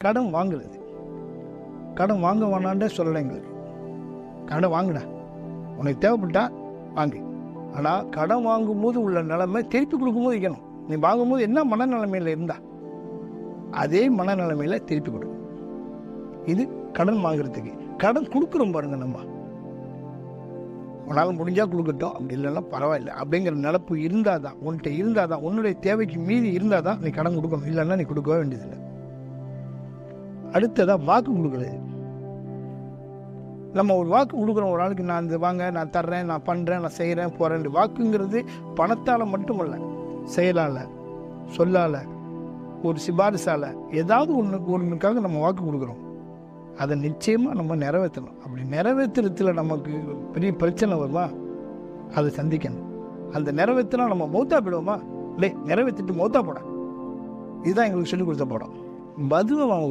கடன் வாங்குறது. கடன் வாங்க வேணாண்டே சொல்லலை எங்களுக்கு. கடன் வாங்குடா, உனக்கு தேவைப்பட்டா வாங்கு. ஆனால் கடன் வாங்கும்போது உள்ள நிலைமை திருப்பி கொடுக்கும்போது வைக்கணும். நீ வாங்கும்போது என்ன மனநிலைமையில் இருந்தா அதே மனநிலைமையில் திருப்பி கொடு. இது கடன் வாங்குறதுக்கு. கடன் கொடுக்குறோம் பாருங்க, நம்ம உன்னால் முடிஞ்சால் கொடுக்கட்டும், அப்படி இல்லைன்னா பரவாயில்லை அப்படிங்கிற நினப்பு இருந்தால் தான், உன்கிட்ட இருந்தால் தான், உன்னுடைய தேவைக்கு மீறி இருந்தால் தான் நீ கடன் கொடுக்கணும். இல்லைன்னா நீ கொடுக்கவே வேண்டியதில்லை. அடுத்ததாக வாக்கு கொடுக்குறது. நம்ம ஒரு வாக்கு கொடுக்குறோம் ஒரு ஆளுக்கு, நான் இந்த வாங்க, நான் தர்றேன், நான் பண்ணுறேன், நான் செய்கிறேன், போகிறேன். வாக்குங்கிறது பணத்தால் மட்டுமல்ல, செயலால், சொல்லால், ஒரு சிபாரிசால், ஏதாவது ஒன்றுக்காக நம்ம வாக்கு கொடுக்குறோம். அதை நிச்சயமாக நம்ம நிறைவேற்றணும். அப்படி நிறைவேற்றுறதுல நமக்கு பெரிய பிரச்சனை வருமா, அதை சந்திக்கணும். அந்த நிறைவேற்றினா நம்ம மௌத்தா போயிடுவோமா? இல்லை, நிறைவேற்றிட்டு மௌத்தா போட. இதுதான் எங்களுக்கு சொல்லிக் கொடுத்த படம். மதுவை வாங்க